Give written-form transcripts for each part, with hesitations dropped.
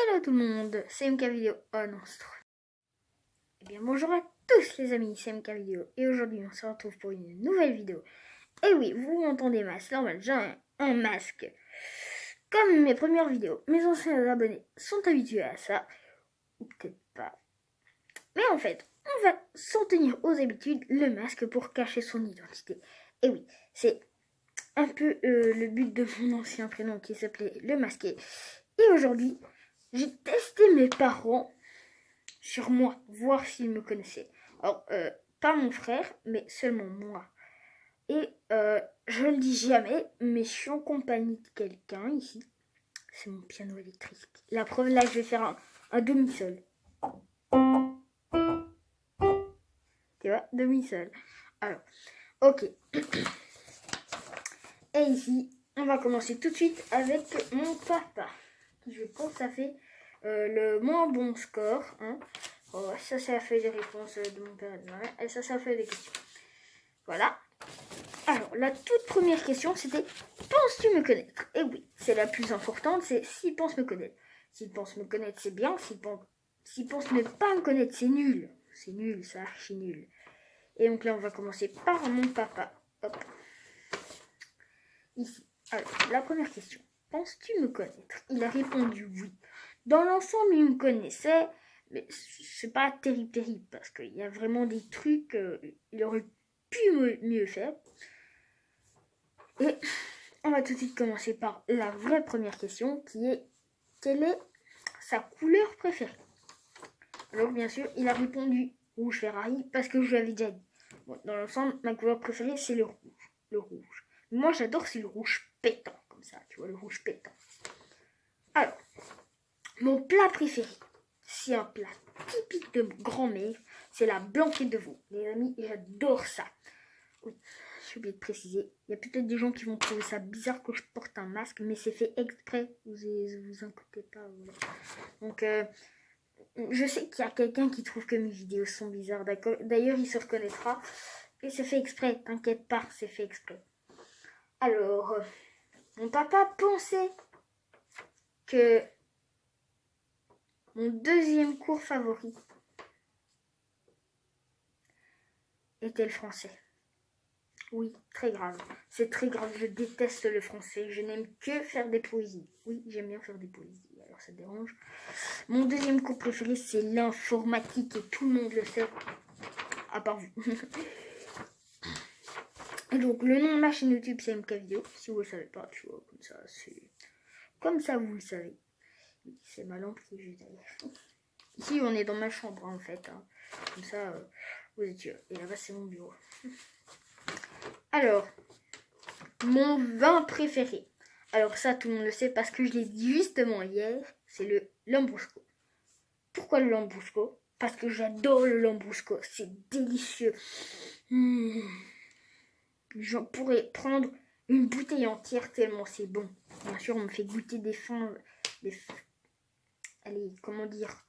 Hello tout le monde, c'est MK Vidéo. Oh non, c'est trop. Eh bien bonjour à tous les amis, c'est MK Vidéo. Et aujourd'hui on se retrouve pour une nouvelle vidéo. Et oui, vous m'entendez masque, normal, j'ai un masque. Comme mes premières vidéos, mes anciens abonnés sont habitués à ça. Ou peut-être pas. Mais en fait, on va s'en tenir aux habitudes, le masque pour cacher son identité. Et oui, c'est un peu le but de mon ancien prénom qui s'appelait Le Masqué. Et aujourd'hui, j'ai testé mes parents sur moi, voir s'ils me connaissaient. Alors, pas mon frère, mais seulement moi. Et je le dis jamais, mais je suis en compagnie de quelqu'un ici. C'est mon piano électrique. La preuve, là, je vais faire un demi-sol. Tu vois, demi-sol. Alors, ok. Et ici, on va commencer tout de suite avec mon papa. Je pense que ça fait le moins bon score. Hein. Oh, ça fait les réponses de mon père et de ma mère. Et ça fait les questions. Voilà. Alors, la toute première question, c'était « Penses-tu me connaître ?» Et oui, c'est la plus importante, c'est « S'il pense me connaître ». S'il pense me connaître, c'est bien. S'il pense ne pas me connaître, c'est nul. C'est nul, c'est archi nul. Et donc là, on va commencer par mon papa. Hop. Ici. Alors, la première question. Penses-tu me connaître? Il a répondu oui. Dans l'ensemble, il me connaissait, mais c'est pas terrible, parce qu'il y a vraiment des trucs, il aurait pu mieux faire. Et on va tout de suite commencer par la vraie première question, qui est quelle est sa couleur préférée? Alors, bien sûr, il a répondu rouge Ferrari, parce que je l'avais déjà dit. Bon, dans l'ensemble, ma couleur préférée, c'est le rouge. Le rouge. Moi, j'adore, c'est le rouge pétant, comme ça, tu vois, le rouge pétant. Alors, mon plat préféré, c'est un plat typique de grand-mère, c'est la blanquette de veau. Les amis, j'adore ça. Oui, j'ai oublié de préciser, il y a peut-être des gens qui vont trouver ça bizarre que je porte un masque, mais c'est fait exprès, vous inquiétez pas. Voilà. Donc, je sais qu'il y a quelqu'un qui trouve que mes vidéos sont bizarres, d'accord. D'ailleurs, il se reconnaîtra, et c'est fait exprès, t'inquiète pas, c'est fait exprès. Alors, mon papa pensait que mon deuxième cours favori était le français. Oui, très grave. C'est très grave, je déteste le français. Je n'aime que faire des poésies. Oui, j'aime bien faire des poésies, alors ça dérange. Mon deuxième cours préféré, c'est l'informatique et tout le monde le sait, à part vous. Et donc, le nom de ma chaîne YouTube, c'est MK Vidéo. Si vous le savez pas, tu vois, comme ça, c'est... Comme ça, vous le savez. C'est ma lampe qui est juste derrière. Ici, on est dans ma chambre, en fait. Hein. Comme ça, vous êtes sûr. Et là-bas, c'est mon bureau. Alors, mon vin préféré. Alors ça, tout le monde le sait parce que je l'ai dit justement hier. C'est le Lambrusco. Pourquoi le Lambrusco? Parce que j'adore le Lambrusco. C'est délicieux. J'en pourrais prendre une bouteille entière tellement c'est bon. Bien sûr, on me fait goûter des fins... Allez, comment dire?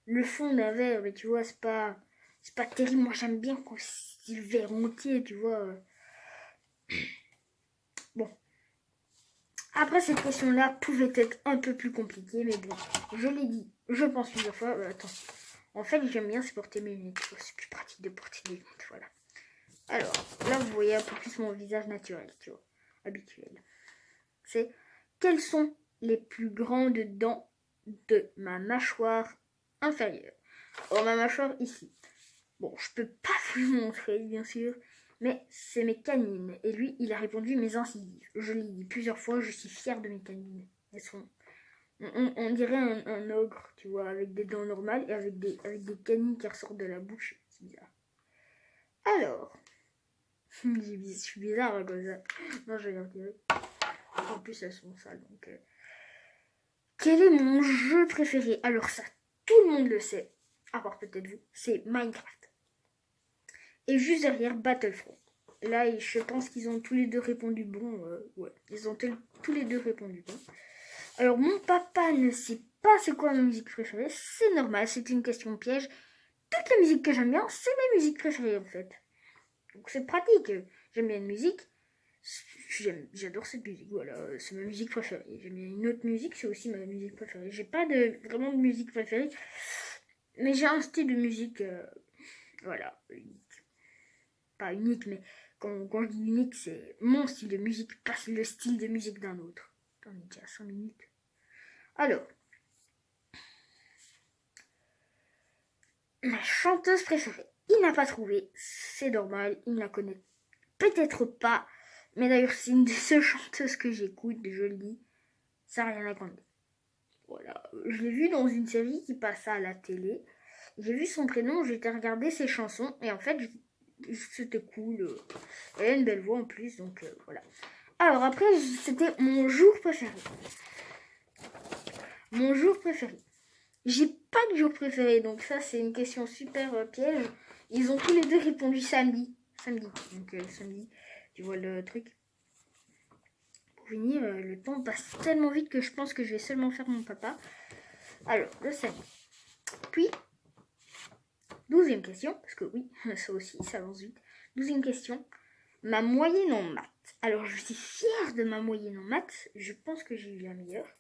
Le fond d'un verre, mais tu vois, c'est pas terrible. Moi, j'aime bien quand c'est le verre entier, tu vois. Bon. Après, cette question-là pouvait être un peu plus compliquée, mais bon, je l'ai dit, je pense plusieurs fois. Attends. En fait, j'aime bien, c'est porter mes lunettes. C'est plus pratique de porter des lunettes, voilà. Alors, là, vous voyez un peu plus mon visage naturel, tu vois, habituel. C'est, quelles sont les plus grandes dents de ma mâchoire inférieure? Oh, ma mâchoire ici. Bon, je peux pas vous le montrer, bien sûr, mais c'est mes canines. Et lui, il a répondu mes incisives. Je l'ai dit plusieurs fois, je suis fière de mes canines. Elles sont... On dirait un ogre, tu vois, avec des dents normales et avec des canines qui ressortent de la bouche. C'est bizarre. Alors, je suis bizarre hein, comme ça. Non, je vais les retirer. En plus, elles sont sales, donc... Quel est mon jeu préféré? Alors ça, tout le monde le sait, à part peut-être vous, c'est Minecraft. Et juste derrière, Battlefront. Là, je pense qu'ils ont tous les deux répondu bon. Ouais, ils ont tous les deux répondu bon. Alors, mon papa ne sait pas c'est quoi ma musique préférée. C'est normal, c'est une question piège. Toutes les musiques que j'aime bien, c'est mes musiques préférées en fait. Donc c'est pratique. J'aime bien une musique. J'adore cette musique, voilà, c'est ma musique préférée. J'aime bien une autre musique, c'est aussi ma musique préférée. J'ai pas vraiment de musique préférée, mais j'ai un style de musique, voilà, unique. Pas unique, mais quand je dis unique, c'est mon style de musique, pas le style de musique d'un autre. On est déjà à 5 minutes. Alors, ma chanteuse préférée, il n'a pas trouvé, c'est normal, il ne la connaît peut-être pas, mais d'ailleurs c'est une des seules chanteuses que j'écoute, je le dis, ça n'a rien à Grande. Voilà, je l'ai vue dans une série qui passait à la télé, j'ai vu son prénom, j'ai été regarder ses chansons, et en fait, c'était cool, elle a une belle voix en plus, donc voilà. Alors après, c'était mon jour préféré. Mon jour préféré. J'ai pas de jour préféré, donc ça c'est une question super piège. Ils ont tous les deux répondu samedi. Samedi. Donc samedi, tu vois le truc. Pour finir, le temps passe tellement vite que je pense que je vais seulement faire mon papa. Alors, le samedi. Puis, 12e question, parce que oui, ça aussi, ça avance vite. 12e question. Ma moyenne en maths. Alors, je suis fière de ma moyenne en maths. Je pense que j'ai eu la meilleure.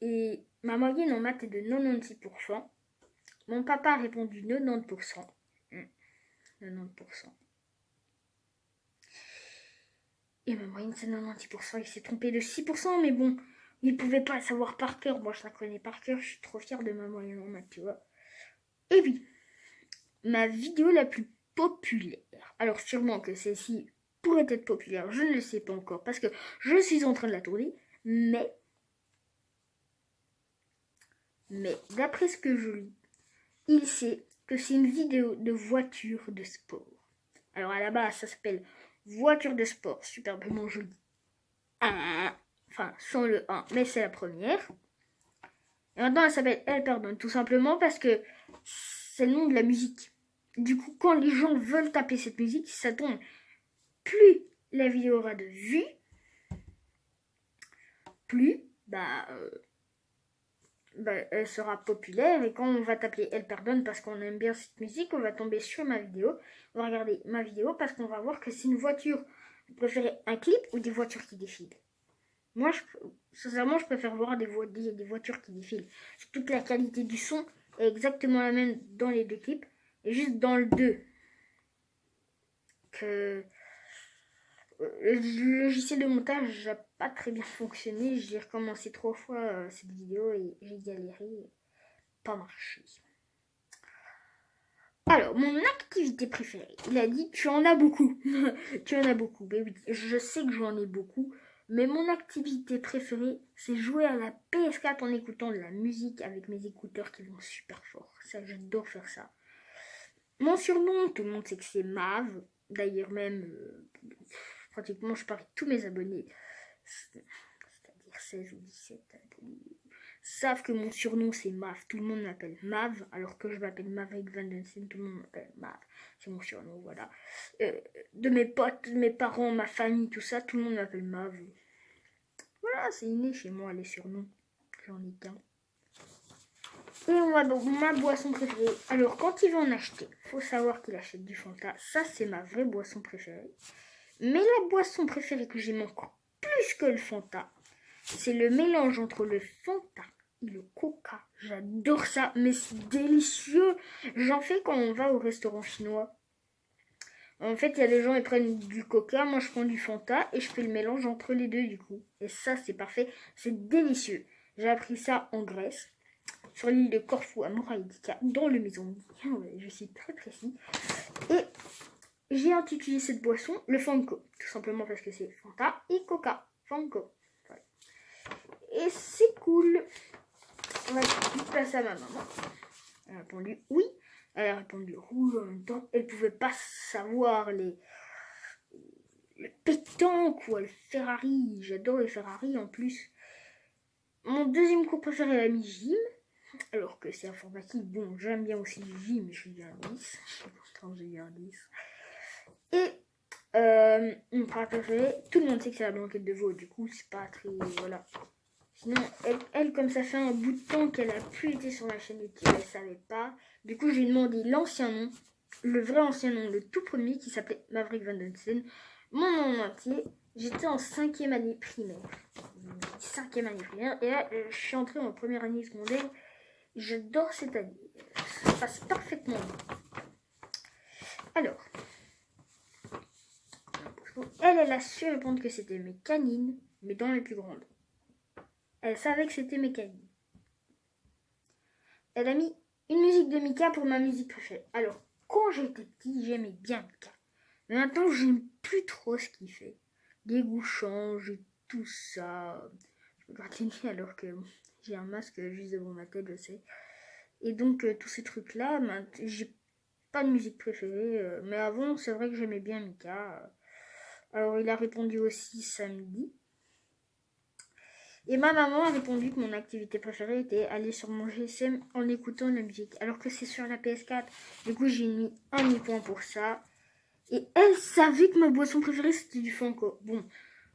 Et ma moyenne en maths est de 96%. Mon papa a répondu 90%. 90%. Et ma moyenne c'est 96%. Il s'est trompé de 6%, mais bon, il pouvait pas savoir par cœur. Moi, je la connais par cœur. Je suis trop fière de ma moyenne en maths, tu vois. Et oui, ma vidéo la plus populaire. Alors, sûrement que celle-ci pourrait être populaire. Je ne le sais pas encore parce que je suis en train de la tourner. Mais d'après ce que je lis, il sait que c'est une vidéo de voiture de sport. Alors à la base, ça s'appelle voiture de sport, superbement joli. Enfin, sans le 1, mais c'est la première. Et maintenant, elle s'appelle Elle pardonne, tout simplement parce que c'est le nom de la musique. Du coup, quand les gens veulent taper cette musique, ça tombe. Plus la vidéo aura de vues, plus, elle sera populaire, et quand on va taper Elle pardonne parce qu'on aime bien cette musique, on va tomber sur ma vidéo, on va regarder ma vidéo parce qu'on va voir que c'est une voiture. Vous préférez un clip ou des voitures qui défilent? Moi, sincèrement, je préfère voir des voitures qui défilent. Surtout que la qualité du son est exactement la même dans les deux clips, et juste dans le 2 que le logiciel de montage n'a pas très bien fonctionné. J'ai recommencé 3 fois cette vidéo et j'ai galéré. Pas marché. Alors, mon activité préférée. Il a dit, tu en as beaucoup. Tu en as beaucoup. Mais oui, je sais que j'en ai beaucoup. Mais mon activité préférée, c'est jouer à la PS4 en écoutant de la musique avec mes écouteurs qui vont super fort. Ça, j'adore faire ça. Mon surnom, tout le monde sait que c'est Mav. D'ailleurs même, pratiquement, je parie tous mes abonnés, c'est-à-dire 16 ou 17 abonnés, savent que mon surnom c'est Mav. Tout le monde m'appelle Mav, alors que je m'appelle Maverick Van Densen. Tout le monde m'appelle Mav. C'est mon surnom, voilà. De mes potes, de mes parents, ma famille, tout ça, tout le monde m'appelle Mav. Voilà, c'est inné chez moi, les surnoms. J'en ai qu'un. Et on va donc ma boisson préférée. Alors, quand il va en acheter, faut savoir qu'il achète du Fanta. Ça, c'est ma vraie boisson préférée. Mais la boisson préférée que j'aime encore plus que le Fanta, c'est le mélange entre le Fanta et le Coca. J'adore ça, mais c'est délicieux. J'en fais quand on va au restaurant chinois. En fait, il y a des gens qui prennent du Coca, moi je prends du Fanta et je fais le mélange entre les deux du coup. Et ça, c'est parfait, c'est délicieux. J'ai appris ça en Grèce, sur l'île de Corfou à Moraïdika, dans le maison. Je suis très précis. Et j'ai intitulé cette boisson le Fanco, tout simplement parce que c'est Fanta et Coca. Fanco. Voilà. Et c'est cool. On va passer à ma maman. Elle a répondu oui. Elle a répondu rouge en même temps. Elle pouvait pas savoir le pétanque ou le Ferrari. J'adore les Ferrari en plus. Mon deuxième cours préféré est la mi-gym. Alors que c'est informatique. Bon, j'aime bien aussi le gym, mais j'ai eu un 10. Pourtant, j'ai eu un 10. Et mon plat préféré, tout le monde sait que c'est la blanquette de veau. Du coup, c'est pas très... Voilà. Sinon, elle, comme ça fait un bout de temps qu'elle a plus été sur la chaîne YouTube, elle savait pas. Du coup, j'ai demandé l'ancien nom, le vrai ancien nom, le tout premier, qui s'appelait Maverick Van Densen. mon monde entier. J'étais en 5e année primaire. 5e année primaire. Et là, je suis entrée en première année secondaire. J'adore cette année. Ça se passe parfaitement bien. Alors, elle a su répondre que c'était mes canines, mais dans les plus grandes. Elle savait que c'était mes canines. Elle a mis une musique de Mika pour ma musique préférée. Alors, quand j'étais petit, j'aimais bien Mika. Mais maintenant, j'aime plus trop ce qu'il fait. Les goûts changent et tout ça. Je me gratte les nez alors que j'ai un masque juste devant ma tête, je sais. Et donc, tous ces trucs-là, j'ai pas de musique préférée. Mais avant, c'est vrai que j'aimais bien Mika. Alors, il a répondu aussi samedi. Et ma maman a répondu que mon activité préférée était aller sur mon GSM en écoutant la musique. Alors que c'est sur la PS4. Du coup, j'ai mis un demi-point pour ça. Et elle savait que ma boisson préférée, c'était du Fanco. Bon,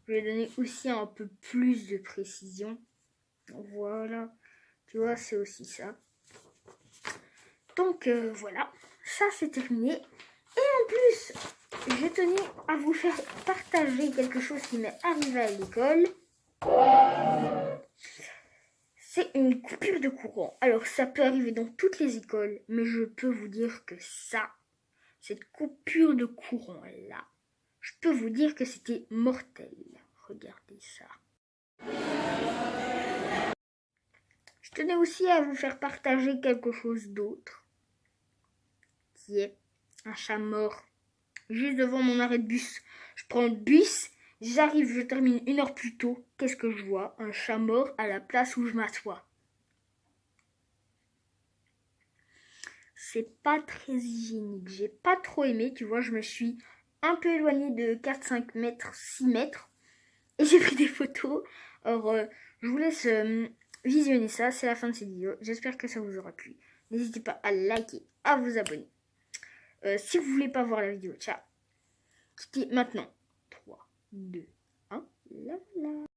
je vais donner aussi un peu plus de précision. Voilà. Tu vois, c'est aussi ça. Donc, voilà. Ça, c'est terminé. Et en plus, je tenais à vous faire partager quelque chose qui m'est arrivé à l'école. C'est une coupure de courant. Alors, ça peut arriver dans toutes les écoles, mais je peux vous dire que ça, cette coupure de courant-là, je peux vous dire que c'était mortel. Regardez ça. Je tenais aussi à vous faire partager quelque chose d'autre, qui est un chat mort. Juste devant mon arrêt de bus. Je prends le bus, j'arrive, je termine 1 heure plus tôt. Qu'est-ce que je vois? Un chat mort à la place où je m'assois. C'est pas très hygiénique. J'ai pas trop aimé, tu vois, je me suis un peu éloignée de 4-5 mètres, 6 mètres. Et j'ai pris des photos. Alors, je vous laisse visionner ça. C'est la fin de cette vidéo. J'espère que ça vous aura plu. N'hésitez pas à liker, à vous abonner. Si vous voulez pas voir la vidéo, ciao. Quittez maintenant. 3, 2, 1. Là, là.